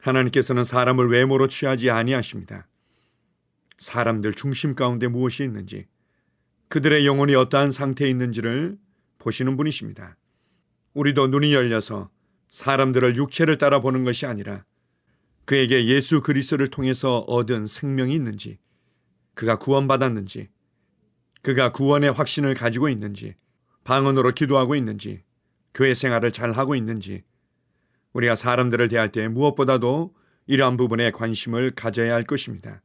하나님께서는 사람을 외모로 취하지 아니하십니다. 사람들 중심 가운데 무엇이 있는지, 그들의 영혼이 어떠한 상태에 있는지를 보시는 분이십니다. 우리도 눈이 열려서 사람들을 육체를 따라 보는 것이 아니라 그에게 예수 그리스도를 통해서 얻은 생명이 있는지, 그가 구원받았는지, 그가 구원의 확신을 가지고 있는지, 방언으로 기도하고 있는지, 교회 생활을 잘하고 있는지, 우리가 사람들을 대할 때 무엇보다도 이러한 부분에 관심을 가져야 할 것입니다.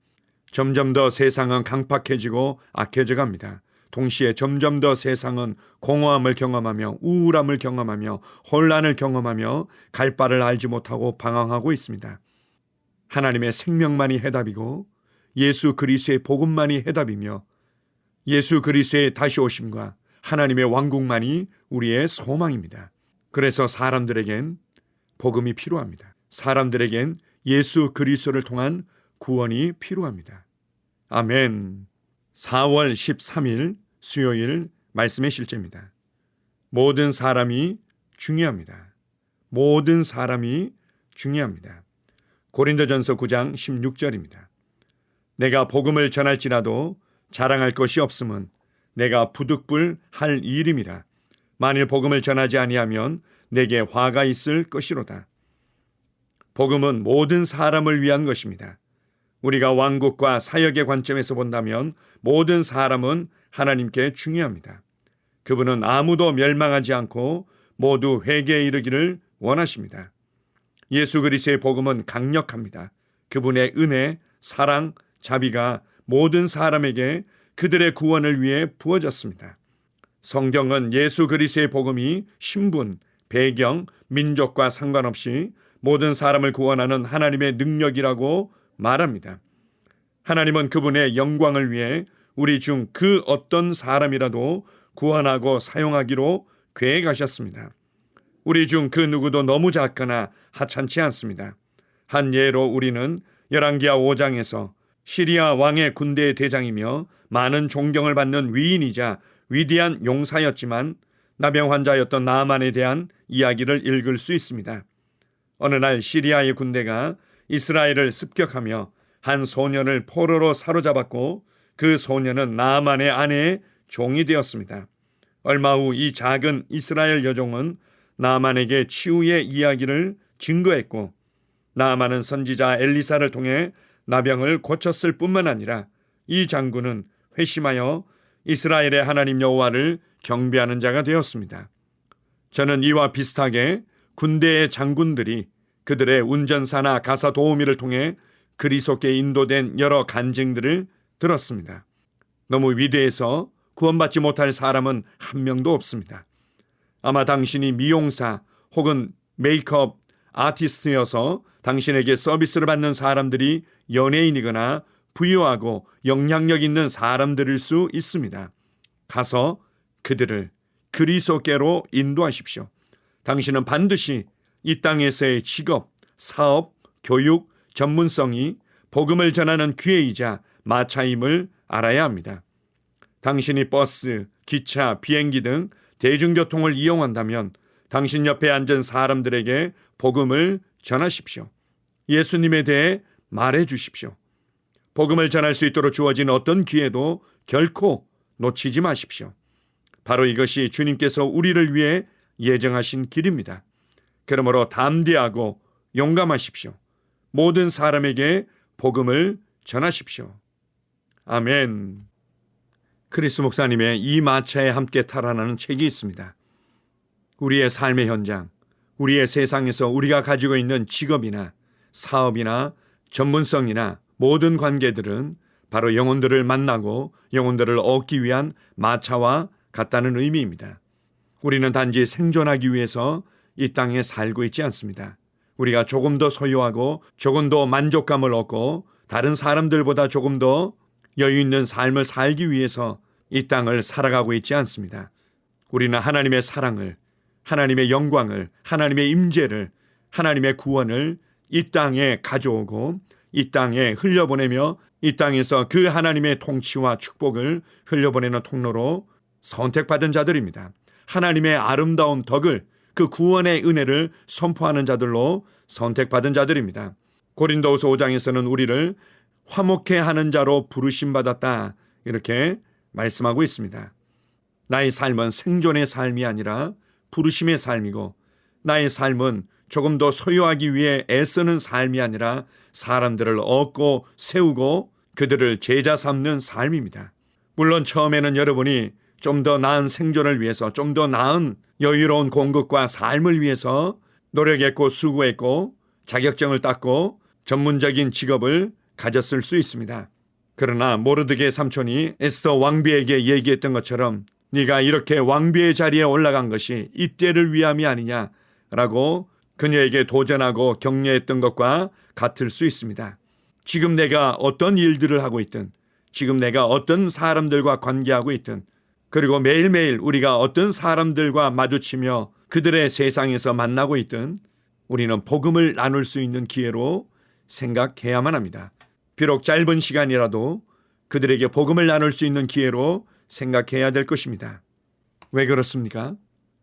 점점 더 세상은 강팍해지고 악해져 갑니다. 동시에 점점 더 세상은 공허함을 경험하며 우울함을 경험하며 혼란을 경험하며 갈 바를 알지 못하고 방황하고 있습니다. 하나님의 생명만이 해답이고 예수 그리스도의 복음만이 해답이며 예수 그리스도의 다시 오심과 하나님의 왕국만이 우리의 소망입니다. 그래서 사람들에겐 복음이 필요합니다. 사람들에겐 예수 그리스도를 통한 구원이 필요합니다. 아멘. 4월 13일 수요일 말씀의 실제입니다. 모든 사람이 중요합니다. 모든 사람이 중요합니다. 고린도전서 9장 16절입니다. 내가 복음을 전할지라도 자랑할 것이 없음은 내가 부득불할 일임이라. 만일 복음을 전하지 아니하면 내게 화가 있을 것이로다. 복음은 모든 사람을 위한 것입니다. 우리가 왕국과 사역의 관점에서 본다면 모든 사람은 하나님께 중요합니다. 그분은 아무도 멸망하지 않고 모두 회개에 이르기를 원하십니다. 예수 그리스도의 복음은 강력합니다. 그분의 은혜, 사랑, 자비가 모든 사람에게 그들의 구원을 위해 부어졌습니다. 성경은 예수 그리스도의 복음이 신분, 배경, 민족과 상관없이 모든 사람을 구원하는 하나님의 능력이라고 말합니다. 하나님은 그분의 영광을 위해 우리 중 그 어떤 사람이라도 구원하고 사용하기로 계획하셨습니다. 우리 중 그 누구도 너무 작거나 하찮지 않습니다. 한 예로 우리는 열왕기하 5장에서 시리아 왕의 군대의 대장이며 많은 존경을 받는 위인이자 위대한 용사였지만 나병 환자였던 나아만에 대한 이야기를 읽을 수 있습니다. 어느 날 시리아의 군대가 이스라엘을 습격하며 한 소년을 포로로 사로잡았고 그 소년은 나아만의 아내의 종이 되었습니다. 얼마 후 이 작은 이스라엘 여종은 나아만에게 치유의 이야기를 증거했고 나아만은 선지자 엘리사를 통해 나병을 고쳤을 뿐만 아니라 이 장군은 회심하여 이스라엘의 하나님 여호와를 경배하는 자가 되었습니다. 저는 이와 비슷하게 군대의 장군들이 그들의 운전사나 가사 도우미를 통해 그리스도께 인도된 여러 간증들을 들었습니다. 너무 위대해서 구원받지 못할 사람은 한 명도 없습니다. 아마 당신이 미용사 혹은 메이크업 아티스트여서 당신에게 서비스를 받는 사람들이 연예인이거나 부유하고 영향력 있는 사람들일 수 있습니다. 가서 그들을 그리스도께로 인도하십시오. 당신은 반드시 이 땅에서의 직업, 사업, 교육, 전문성이 복음을 전하는 기회이자 마차임을 알아야 합니다. 당신이 버스, 기차, 비행기 등 대중교통을 이용한다면 당신 옆에 앉은 사람들에게 복음을 전하십시오. 예수님에 대해 말해 주십시오. 복음을 전할 수 있도록 주어진 어떤 기회도 결코 놓치지 마십시오. 바로 이것이 주님께서 우리를 위해 예정하신 길입니다. 그러므로 담대하고 용감하십시오. 모든 사람에게 복음을 전하십시오. 아멘. 크리스 목사님의 이 마차에 함께 타라라는 책이 있습니다. 우리의 삶의 현장, 우리의 세상에서 우리가 가지고 있는 직업이나 사업이나 전문성이나 모든 관계들은 바로 영혼들을 만나고 영혼들을 얻기 위한 마차와 같다는 의미입니다. 우리는 단지 생존하기 위해서 이 땅에 살고 있지 않습니다. 우리가 조금 더 소유하고 조금 더 만족감을 얻고 다른 사람들보다 조금 더 여유 있는 삶을 살기 위해서 이 땅을 살아가고 있지 않습니다. 우리는 하나님의 사랑을, 하나님의 영광을, 하나님의 임재를, 하나님의 구원을 이 땅에 가져오고 이 땅에 흘려보내며 이 땅에서 그 하나님의 통치와 축복을 흘려보내는 통로로 선택받은 자들입니다. 하나님의 아름다운 덕을, 그 구원의 은혜를 선포하는 자들로 선택받은 자들입니다. 고린도후서 5장에서는 우리를 화목해 하는 자로 부르심 받았다, 이렇게 말씀하고 있습니다. 나의 삶은 생존의 삶이 아니라 부르심의 삶이고, 나의 삶은 조금 더 소유하기 위해 애쓰는 삶이 아니라 사람들을 얻고 세우고 그들을 제자 삼는 삶입니다. 물론 처음에는 여러분이 좀 더 나은 생존을 위해서, 좀 더 나은 여유로운 공급과 삶을 위해서 노력했고 수고했고 자격증을 땄고 전문적인 직업을 가졌을 수 있습니다. 그러나 모르드게의 삼촌이 에스더 왕비에게 얘기했던 것처럼 네가 이렇게 왕비의 자리에 올라간 것이 이때를 위함이 아니냐라고 그녀에게 도전하고 격려했던 것과 같을 수 있습니다. 지금 내가 어떤 일들을 하고 있든, 지금 내가 어떤 사람들과 관계하고 있든, 그리고 매일매일 우리가 어떤 사람들과 마주치며 그들의 세상에서 만나고 있든 우리는 복음을 나눌 수 있는 기회로 생각해야만 합니다. 비록 짧은 시간이라도 그들에게 복음을 나눌 수 있는 기회로 생각해야 될 것입니다. 왜 그렇습니까?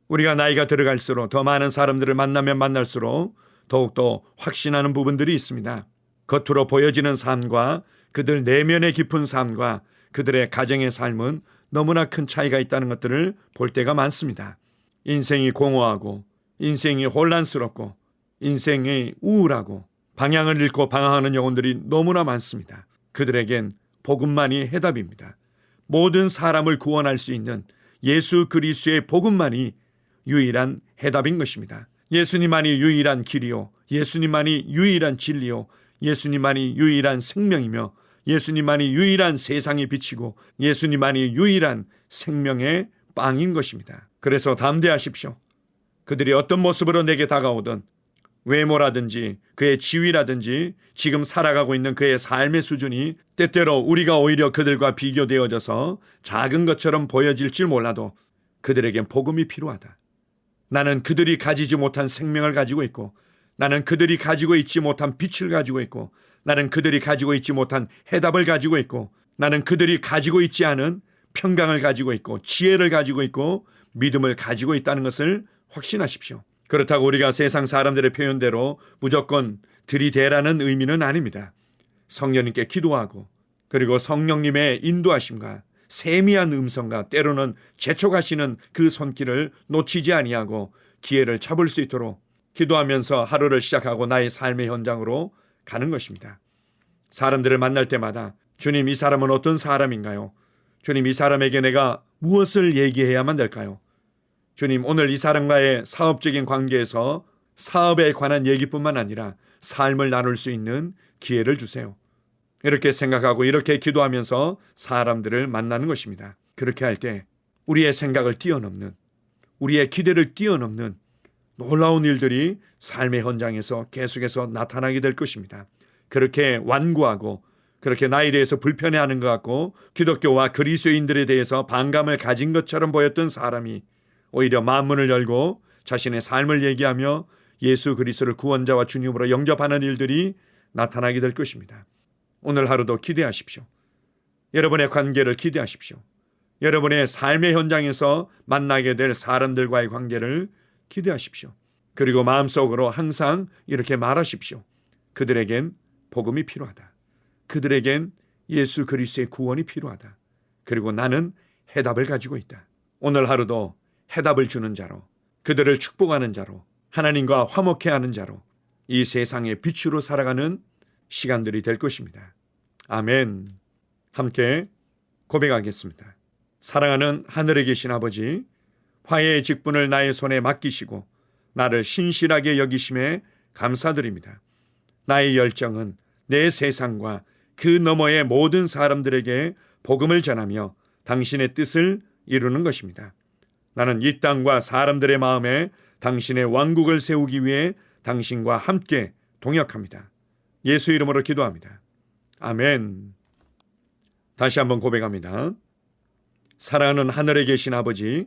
우리가 나이가 들어갈수록 더 많은 사람들을 만나면 만날수록 더욱더 확신하는 부분들이 있습니다. 겉으로 보여지는 삶과 그들 내면의 깊은 삶과 그들의 가정의 삶은 너무나 큰 차이가 있다는 것들을 볼 때가 많습니다. 인생이 공허하고 인생이 혼란스럽고 인생이 우울하고 방향을 잃고 방황하는 영혼들이 너무나 많습니다. 그들에겐 복음만이 해답입니다. 모든 사람을 구원할 수 있는 예수 그리스도의 복음만이 유일한 해답인 것입니다. 예수님만이 유일한 길이요, 예수님만이 유일한 진리요, 예수님만이 유일한 생명이며 예수님만이 유일한 세상의 빛이고 예수님만이 유일한 생명의 빵인 것입니다. 그래서 담대하십시오. 그들이 어떤 모습으로 내게 다가오든, 외모라든지 그의 지위라든지 지금 살아가고 있는 그의 삶의 수준이 때때로 우리가 오히려 그들과 비교되어져서 작은 것처럼 보여질지 몰라도 그들에겐 복음이 필요하다. 나는 그들이 가지지 못한 생명을 가지고 있고, 나는 그들이 가지고 있지 못한 빛을 가지고 있고, 나는 그들이 가지고 있지 못한 해답을 가지고 있고, 나는 그들이 가지고 있지 않은 평강을 가지고 있고 지혜를 가지고 있고 믿음을 가지고 있다는 것을 확신하십시오. 그렇다고 우리가 세상 사람들의 표현대로 무조건 들이대라는 의미는 아닙니다. 성령님께 기도하고, 그리고 성령님의 인도하심과 세미한 음성과 때로는 재촉하시는 그 손길을 놓치지 아니하고 기회를 잡을 수 있도록 기도하면서 하루를 시작하고 나의 삶의 현장으로 가는 것입니다. 사람들을 만날 때마다 주님, 이 사람은 어떤 사람인가요? 주님, 이 사람에게 내가 무엇을 얘기해야만 될까요? 주님, 오늘 이 사람과의 사업적인 관계에서 사업에 관한 얘기뿐만 아니라 삶을 나눌 수 있는 기회를 주세요. 이렇게 생각하고 이렇게 기도하면서 사람들을 만나는 것입니다. 그렇게 할 때 우리의 생각을 뛰어넘는, 우리의 기대를 뛰어넘는 놀라운 일들이 삶의 현장에서 계속해서 나타나게 될 것입니다. 그렇게 완고하고 그렇게 나에 대해서 불편해하는 것 같고 기독교와 그리스도인들에 대해서 반감을 가진 것처럼 보였던 사람이 오히려 마음문을 열고 자신의 삶을 얘기하며 예수 그리스도를 구원자와 주님으로 영접하는 일들이 나타나게 될 것입니다. 오늘 하루도 기대하십시오. 여러분의 관계를 기대하십시오. 여러분의 삶의 현장에서 만나게 될 사람들과의 관계를 기대하십시오. 그리고 마음속으로 항상 이렇게 말하십시오. 그들에겐 복음이 필요하다. 그들에겐 예수 그리스도의 구원이 필요하다. 그리고 나는 해답을 가지고 있다. 오늘 하루도 해답을 주는 자로, 그들을 축복하는 자로, 하나님과 화목해하는 자로 이 세상의 빛으로 살아가는 시간들이 될 것입니다. 아멘. 함께 고백하겠습니다. 사랑하는 하늘에 계신 아버지, 화해의 직분을 나의 손에 맡기시고 나를 신실하게 여기심에 감사드립니다. 나의 열정은 내 세상과 그 너머의 모든 사람들에게 복음을 전하며 당신의 뜻을 이루는 것입니다. 나는 이 땅과 사람들의 마음에 당신의 왕국을 세우기 위해 당신과 함께 동역합니다. 예수 이름으로 기도합니다. 아멘. 다시 한번 고백합니다. 사랑하는 하늘에 계신 아버지,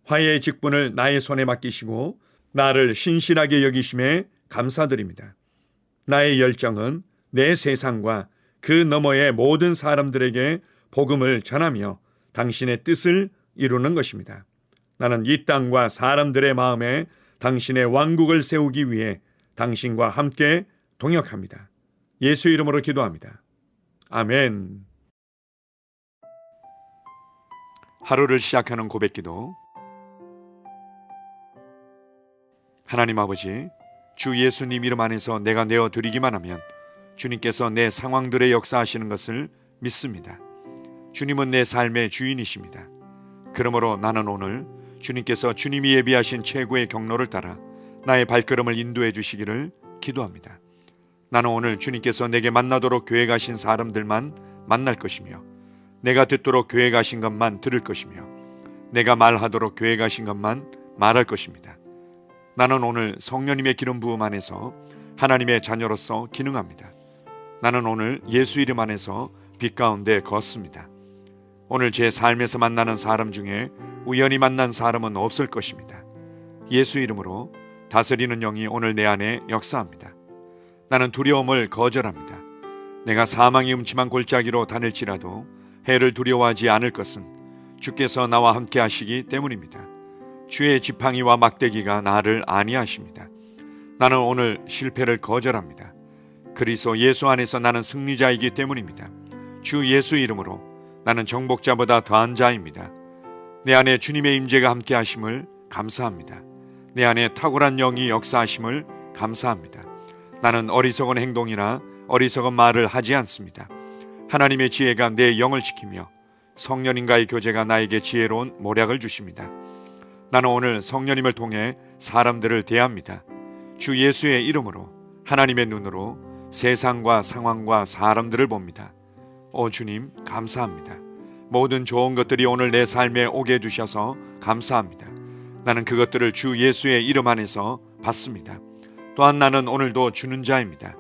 화해의 직분을 나의 손에 맡기시고 나를 신실하게 여기심에 감사드립니다. 나의 열정은 내 세상과 그 너머의 모든 사람들에게 복음을 전하며 당신의 뜻을 이루는 것입니다. 나는 이 땅과 사람들의 마음에 당신의 왕국을 세우기 위해 당신과 함께 동역합니다. 예수 이름으로 기도합니다. 아멘. 하루를 시작하는 고백기도. 하나님 아버지, 주 예수님 이름 안에서 내가 내어드리기만 하면 주님께서 내 상황들에 역사하시는 것을 믿습니다. 주님은 내 삶의 주인이십니다. 그러므로 나는 오늘 주님께서 주님이 예비하신 최고의 경로를 따라 나의 발걸음을 인도해 주시기를 기도합니다. 나는 오늘 주님께서 내게 만나도록 계획하신 사람들만 만날 것이며, 내가 듣도록 계획하신 것만 들을 것이며, 내가 말하도록 계획하신 것만 말할 것입니다. 나는 오늘 성령님의 기름 부음 안에서 하나님의 자녀로서 기능합니다. 나는 오늘 예수 이름 안에서 빛 가운데 걷습니다. 오늘 제 삶에서 만나는 사람 중에 우연히 만난 사람은 없을 것입니다. 예수 이름으로 다스리는 영이 오늘 내 안에 역사합니다. 나는 두려움을 거절합니다. 내가 사망의 음침한 골짜기로 다닐지라도 해를 두려워하지 않을 것은 주께서 나와 함께 하시기 때문입니다. 주의 지팡이와 막대기가 나를 안위하십니다. 나는 오늘 실패를 거절합니다. 그리스도 예수 안에서 나는 승리자이기 때문입니다. 주 예수 이름으로 나는 정복자보다 더한 자입니다. 내 안에 주님의 임재가 함께 하심을 감사합니다. 내 안에 탁월한 영이 역사하심을 감사합니다. 나는 어리석은 행동이나 어리석은 말을 하지 않습니다. 하나님의 지혜가 내 영을 지키며 성령님과의 교제가 나에게 지혜로운 모략을 주십니다. 나는 오늘 성령님을 통해 사람들을 대합니다. 주 예수의 이름으로 하나님의 눈으로 세상과 상황과 사람들을 봅니다. 오 주님, 감사합니다. 모든 좋은 것들이 오늘 내 삶에 오게 해주셔서 감사합니다. 나는 그것들을 주 예수의 이름 안에서 받습니다. 또한 나는 오늘도 주는 자입니다.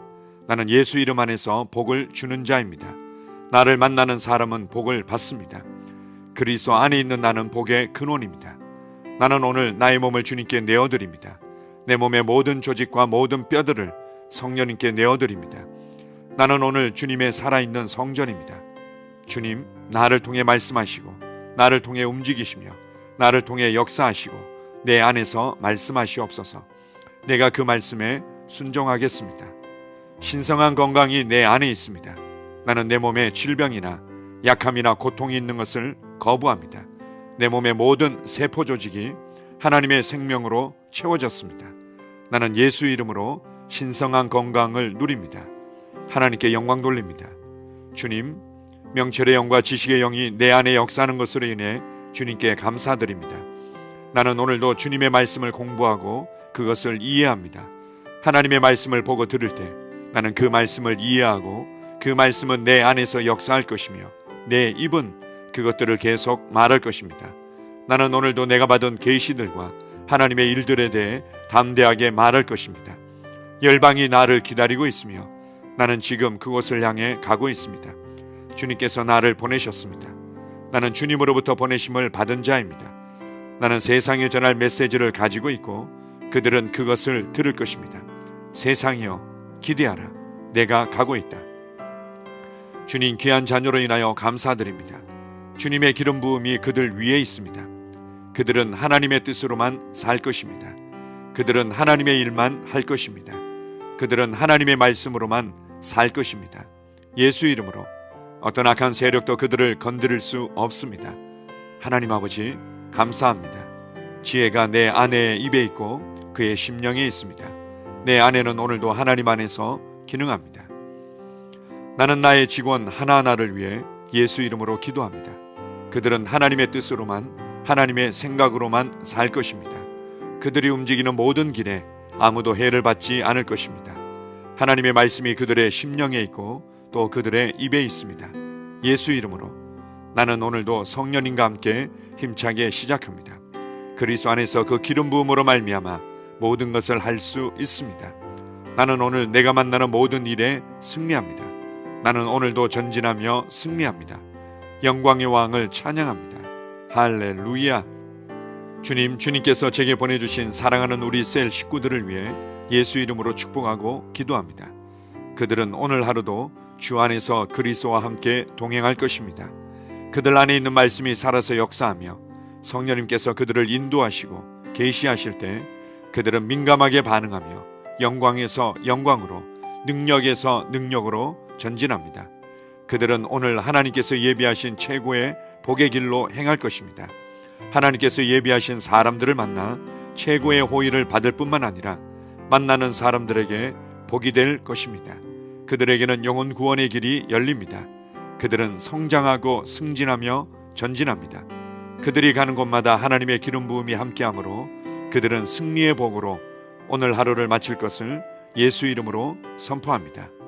나는 예수 이름 안에서 복을 주는 자입니다. 나를 만나는 사람은 복을 받습니다. 그리스도 안에 있는 나는 복의 근원입니다. 나는 오늘 나의 몸을 주님께 내어드립니다. 내 몸의 모든 조직과 모든 뼈들을 성령님께 내어드립니다. 나는 오늘 주님의 살아있는 성전입니다. 주님, 나를 통해 말씀하시고 나를 통해 움직이시며 나를 통해 역사하시고 내 안에서 말씀하시옵소서. 내가 그 말씀에 순종하겠습니다. 신성한 건강이 내 안에 있습니다. 나는 내 몸에 질병이나 약함이나 고통이 있는 것을 거부합니다. 내 몸의 모든 세포 조직이 하나님의 생명으로 채워졌습니다. 나는 예수 이름으로 신성한 건강을 누립니다. 하나님께 영광 돌립니다. 주님, 명철의 영과 지식의 영이 내 안에 역사하는 것으로 인해 주님께 감사드립니다. 나는 오늘도 주님의 말씀을 공부하고 그것을 이해합니다. 하나님의 말씀을 보고 들을 때 나는 그 말씀을 이해하고 그 말씀은 내 안에서 역사할 것이며 내 입은 그것들을 계속 말할 것입니다. 나는 오늘도 내가 받은 계시들과 하나님의 일들에 대해 담대하게 말할 것입니다. 열방이 나를 기다리고 있으며 나는 지금 그곳을 향해 가고 있습니다. 주님께서 나를 보내셨습니다. 나는 주님으로부터 보내심을 받은 자입니다. 나는 세상에 전할 메시지를 가지고 있고 그들은 그것을 들을 것입니다. 세상이여, 기대하라. 내가 가고 있다. 주님 귀한 자녀로 인하여 감사드립니다. 주님의 기름 부음이 그들 위에 있습니다. 그들은 하나님의 뜻으로만 살 것입니다. 그들은 하나님의 일만 할 것입니다. 그들은 하나님의 말씀으로만 살 것입니다. 예수 이름으로 어떤 악한 세력도 그들을 건드릴 수 없습니다. 하나님 아버지, 감사합니다. 지혜가 내 아내의 입에 있고 그의 심령에 있습니다. 내 아내는 오늘도 하나님 안에서 기능합니다. 나는 나의 직원 하나하나를 위해 예수 이름으로 기도합니다. 그들은 하나님의 뜻으로만, 하나님의 생각으로만 살 것입니다. 그들이 움직이는 모든 길에 아무도 해를 받지 않을 것입니다. 하나님의 말씀이 그들의 심령에 있고 또 그들의 입에 있습니다. 예수 이름으로 나는 오늘도 성령님과 함께 힘차게 시작합니다. 그리스도 안에서 그 기름 부음으로 말미암아 모든 것을 할 수 있습니다. 나는 오늘 내가 만나는 모든 일에 승리합니다. 나는 오늘도 전진하며 승리합니다. 영광의 왕을 찬양합니다. 할렐루야. 주님께서 제게 보내주신 사랑하는 우리 셀 식구들을 위해 예수 이름으로 축복하고 기도합니다. 그들은 오늘 하루도 주 안에서 그리스도와 함께 동행할 것입니다. 그들 안에 있는 말씀이 살아서 역사하며 성령님께서 그들을 인도하시고 계시하실 때 그들은 민감하게 반응하며 영광에서 영광으로, 능력에서 능력으로 전진합니다. 그들은 오늘 하나님께서 예비하신 최고의 복의 길로 행할 것입니다. 하나님께서 예비하신 사람들을 만나 최고의 호의를 받을 뿐만 아니라 만나는 사람들에게 복이 될 것입니다. 그들에게는 영혼 구원의 길이 열립니다. 그들은 성장하고 승진하며 전진합니다. 그들이 가는 곳마다 하나님의 기름 부음이 함께하므로 그들은 승리의 복으로 오늘 하루를 마칠 것을 예수 이름으로 선포합니다.